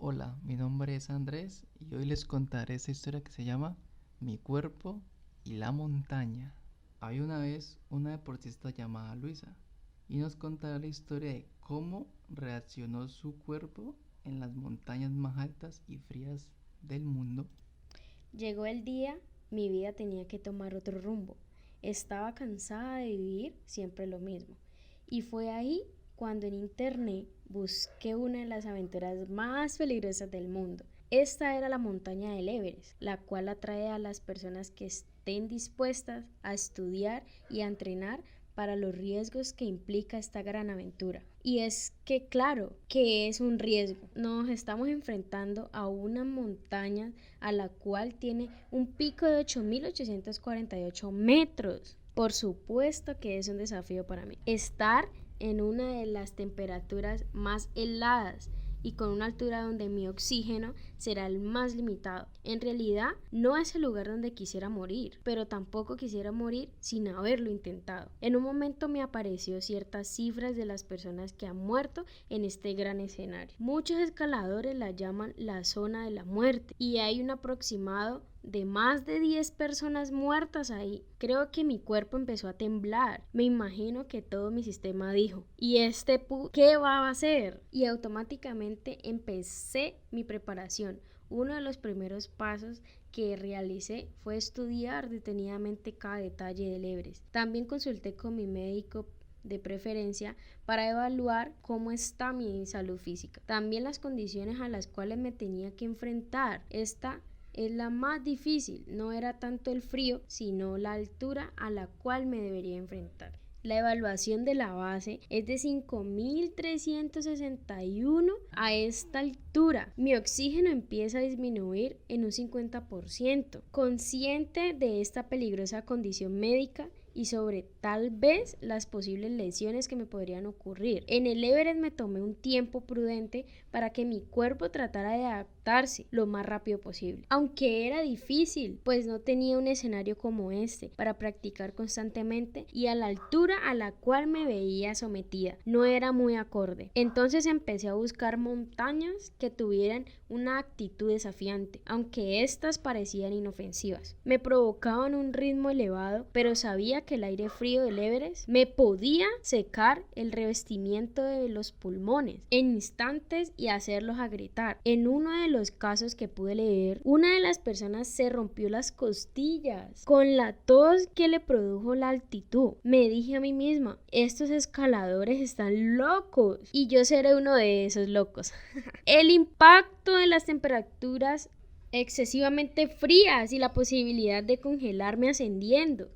Hola, mi nombre es Andrés y hoy les contaré esta historia que se llama Mi cuerpo y la montaña. Había una vez una deportista llamada Luisa y nos contará la historia de cómo reaccionó su cuerpo en las montañas más altas y frías del mundo. Llegó el día, mi vida tenía que tomar otro rumbo. Estaba cansada de vivir siempre lo mismo. Y fue ahí cuando en internet busqué una de las aventuras más peligrosas del mundo. Esta era la montaña del Everest, la cual atrae a las personas que estén dispuestas a estudiar y a entrenar para los riesgos que implica esta gran aventura. Y es que claro, que es un riesgo. Nos estamos enfrentando a una montaña a la cual tiene un pico de 8.848 metros. Por supuesto que es un desafío para mí. Estar en una de las temperaturas más heladas y con una altura donde mi oxígeno será el más limitado. En realidad no es el lugar donde quisiera morir, pero tampoco quisiera morir sin haberlo intentado. En un momento me apareció ciertas cifras de las personas que han muerto en este gran escenario. Muchos escaladores la llaman la zona de la muerte y hay un aproximado de más de 10 personas muertas ahí. Creo que mi cuerpo empezó a temblar. Me imagino que todo mi sistema dijo, ¿y qué va a hacer? Y automáticamente empecé mi preparación. Uno de los primeros pasos que realicé fue estudiar detenidamente cada detalle del Everest. También consulté con mi médico de preferencia para evaluar cómo está mi salud física. También las condiciones a las cuales me tenía que enfrentar. Esta es la más difícil, no era tanto el frío, sino la altura a la cual me debería enfrentar. La evaluación de la base es de 5.361 a esta altura. Mi oxígeno empieza a disminuir en un 50%. Consciente de esta peligrosa condición médica y sobre tal vez las posibles lesiones que me podrían ocurrir. En el Everest me tomé un tiempo prudente para que mi cuerpo tratara de adaptarse lo más rápido posible. Aunque era difícil, pues no tenía un escenario como este para practicar constantemente y a la altura a la cual me veía sometida no era muy acorde. Entonces empecé a buscar montañas que tuvieran una actitud desafiante, aunque éstas parecían inofensivas. Me provocaban un ritmo elevado, pero sabía que el aire frío del Everest me podía secar el revestimiento de los pulmones en instantes y hacerlos agrietar. En uno de los casos que pude leer, una de las personas se rompió las costillas con la tos que le produjo la altitud. Me dije a mí misma, estos escaladores están locos y yo seré uno de esos locos. El impacto de las temperaturas excesivamente frías y la posibilidad de congelarme ascendiendo.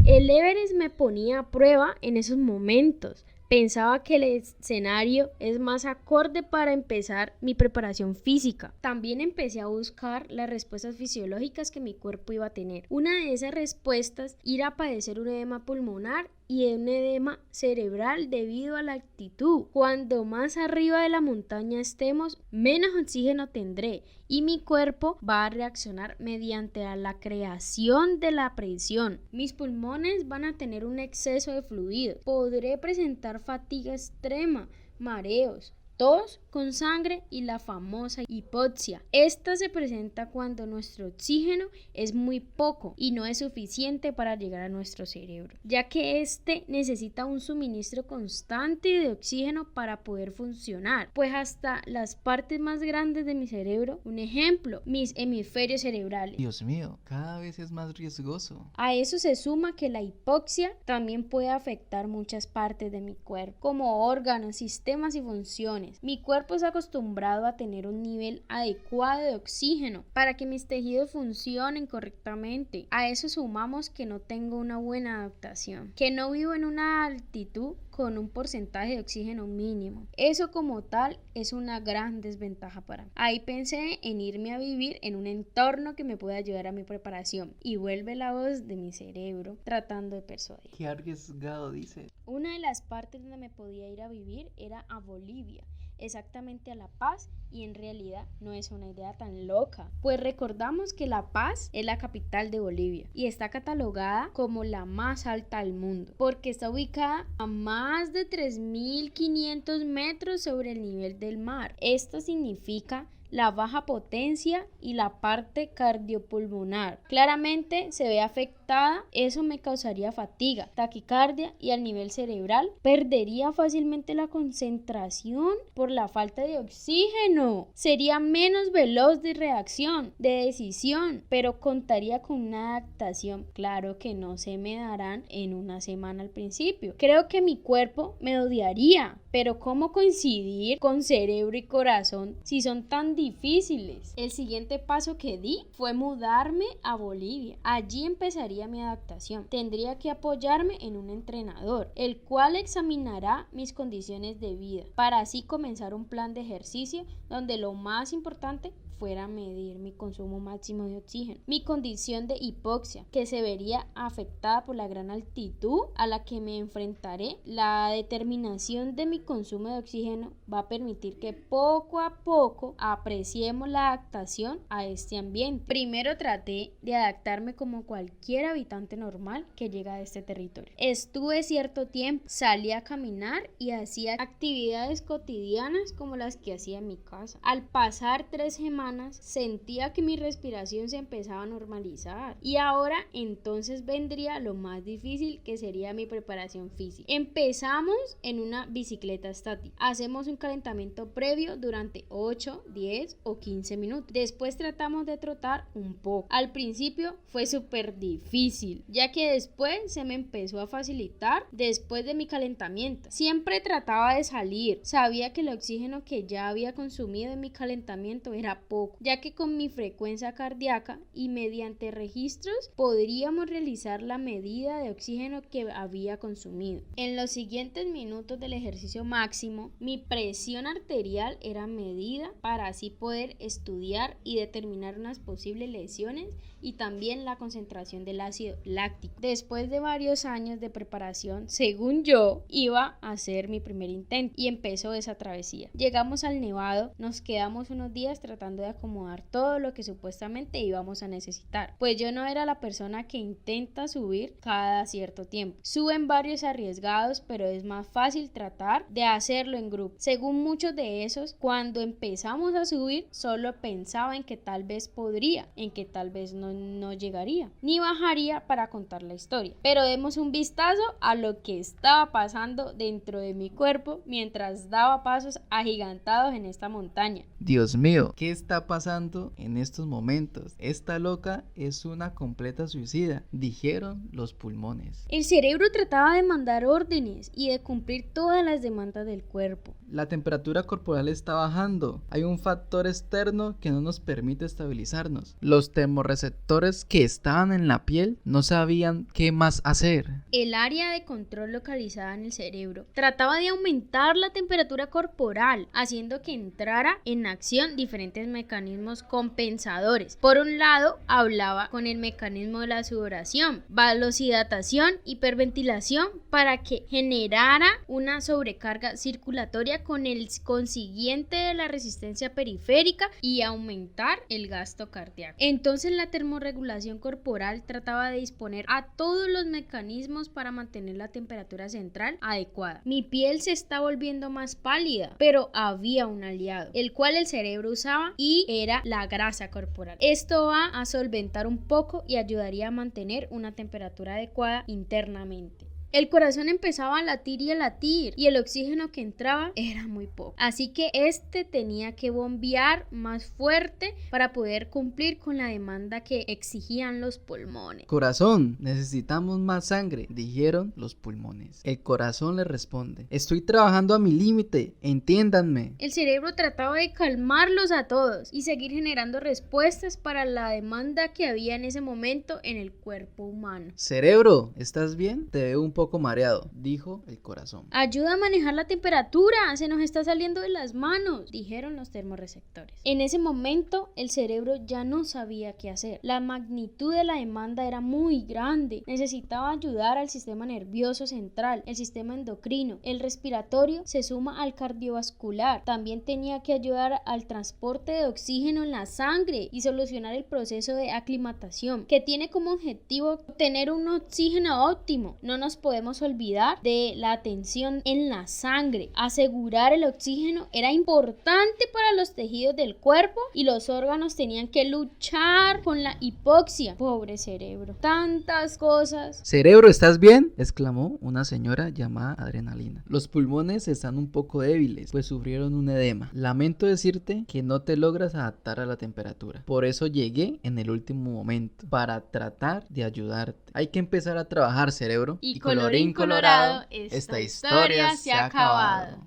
El Everest me ponía a prueba en esos momentos. Pensaba que el escenario es más acorde para empezar mi preparación física. También empecé a buscar las respuestas fisiológicas que mi cuerpo iba a tener. Una de esas respuestas era a padecer un edema pulmonar y un edema cerebral debido a la altitud. Cuando más arriba de la montaña estemos, menos oxígeno tendré y mi cuerpo va a reaccionar mediante la creación de la presión. Mis pulmones van a tener un exceso de fluido. Podré presentar fatiga extrema, mareos, tos con sangre y la famosa hipoxia. Esta se presenta cuando nuestro oxígeno es muy poco y no es suficiente para llegar a nuestro cerebro, ya que este necesita un suministro constante de oxígeno para poder funcionar, pues hasta las partes más grandes de mi cerebro, un ejemplo, mis hemisferios cerebrales. Dios mío, cada vez es más riesgoso. A eso se suma que la hipoxia también puede afectar muchas partes de mi cuerpo, como órganos, sistemas y funciones. Mi cuerpo es acostumbrado a tener un nivel adecuado de oxígeno para que mis tejidos funcionen correctamente. A eso sumamos que no tengo una buena adaptación, que no vivo en una altitud con un porcentaje de oxígeno mínimo. Eso como tal es una gran desventaja para mí. Ahí pensé en irme a vivir en un entorno que me pueda ayudar a mi preparación y vuelve la voz de mi cerebro tratando de persuadir. Qué arriesgado, dice. Una de las partes donde me podía ir a vivir era a Bolivia. exactamente a la paz, y en realidad no es una idea tan loca, pues recordamos que La Paz es la capital de Bolivia y está catalogada como la más alta del mundo, porque está ubicada a más de 3.500 metros sobre el nivel del mar. Esto significa la baja potencia y la parte cardiopulmonar. Claramente se ve afectada, eso me causaría fatiga, taquicardia y al nivel cerebral perdería fácilmente la concentración por la falta de oxígeno. Sería menos veloz de reacción, de decisión, pero contaría con una adaptación. Claro que no se me darán en una semana al principio. Creo que mi cuerpo me odiaría, pero ¿cómo coincidir con cerebro y corazón si son tan difíciles? El siguiente paso que di fue mudarme a Bolivia. Allí empezaría mi adaptación. Tendría que apoyarme en un entrenador, el cual examinará mis condiciones de vida, para así comenzar un plan de ejercicio donde lo más importante fuera medir mi consumo máximo de oxígeno, mi condición de hipoxia, que se vería afectada por la gran altitud a la que me enfrentaré. La determinación de mi consumo de oxígeno va a permitir que poco a poco apreciemos la adaptación a este ambiente. Primero traté de adaptarme como cualquier habitante normal que llega a este territorio. Estuve cierto tiempo, salí a caminar y hacía actividades cotidianas como las que hacía en mi casa. Al pasar 3 semanas sentía que mi respiración se empezaba a normalizar, y ahora entonces vendría lo más difícil, que sería mi preparación física. Empezamos en una bicicleta estática. Hacemos un calentamiento previo durante 8, 10 o 15 minutos. Después tratamos de trotar un poco. Al principio fue súper difícil, ya que después se me empezó a facilitar después de mi calentamiento. Siempre trataba de salir. Sabía que el oxígeno que ya había consumido en mi calentamiento era poco, ya que con mi frecuencia cardíaca y mediante registros podríamos realizar la medida de oxígeno que había consumido. En los siguientes minutos del ejercicio máximo, mi presión arterial era medida para así poder estudiar y determinar unas posibles lesiones y también la concentración del ácido láctico. Después de varios años de preparación, según yo, iba a hacer mi primer intento y empezó esa travesía. Llegamos al Nevado, nos quedamos unos días tratando de acomodar todo lo que supuestamente íbamos a necesitar, pues yo no era la persona que intenta subir cada cierto tiempo. Suben varios arriesgados, pero es más fácil tratar de hacerlo en grupo. Según muchos de esos, cuando empezamos a subir, solo pensaba en que tal vez podría, en que tal vez no llegaría, ni bajaría para contar la historia. Pero demos un vistazo a lo que estaba pasando dentro de mi cuerpo mientras daba pasos agigantados en esta montaña. Dios mío, ¿qué está pasando en estos momentos? Esta loca es una completa suicida, dijeron los pulmones. El cerebro trataba de mandar órdenes y de cumplir todas las demandas del cuerpo. La temperatura corporal está bajando. Hay un factor externo que no nos permite estabilizarnos. Los termorreceptores que estaban en la piel no sabían qué más hacer. El área de control localizada en el cerebro trataba de aumentar la temperatura corporal, haciendo que entrara en acción diferentes mecanismos compensadores. Por un lado, hablaba con el mecanismo de la sudoración, vasodilatación, hiperventilación, para que generara una sobrecarga circulatoria con el consiguiente de la resistencia periférica y aumentar el gasto cardíaco. Entonces la termorregulación corporal trataba de disponer a todos los mecanismos para mantener la temperatura central adecuada. Mi piel se está volviendo más pálida, pero había un aliado, el cual el cerebro usaba, y era la grasa corporal. Esto va a solventar un poco y ayudaría a mantener una temperatura adecuada internamente. El corazón empezaba a latir y el oxígeno que entraba era muy poco. Así que este tenía que bombear más fuerte para poder cumplir con la demanda que exigían los pulmones. Corazón, necesitamos más sangre, dijeron los pulmones. El corazón le responde: estoy trabajando a mi límite, entiéndanme. El cerebro trataba de calmarlos a todos y seguir generando respuestas para la demanda que había en ese momento en el cuerpo humano. Cerebro, ¿estás bien? Te veo un poco poco mareado, dijo el corazón. Ayuda a manejar la temperatura, se nos está saliendo de las manos, dijeron los termorreceptores. En ese momento, el cerebro ya no sabía qué hacer. La magnitud de la demanda era muy grande. Necesitaba ayudar al sistema nervioso central, el sistema endocrino, el respiratorio se suma al cardiovascular. También tenía que ayudar al transporte de oxígeno en la sangre y solucionar el proceso de aclimatación, que tiene como objetivo obtener un oxígeno óptimo. No nos podemos olvidar de la tensión en la sangre. Asegurar el oxígeno era importante para los tejidos del cuerpo y los órganos tenían que luchar con la hipoxia. Pobre cerebro. Tantas cosas. Cerebro, ¿estás bien?, exclamó una señora llamada Adrenalina. Los pulmones están un poco débiles, pues sufrieron un edema. Lamento decirte que no te logras adaptar a la temperatura. Por eso llegué en el último momento, para tratar de ayudarte. Hay que empezar a trabajar, cerebro. Y colorín colorado, esta historia se ha acabado.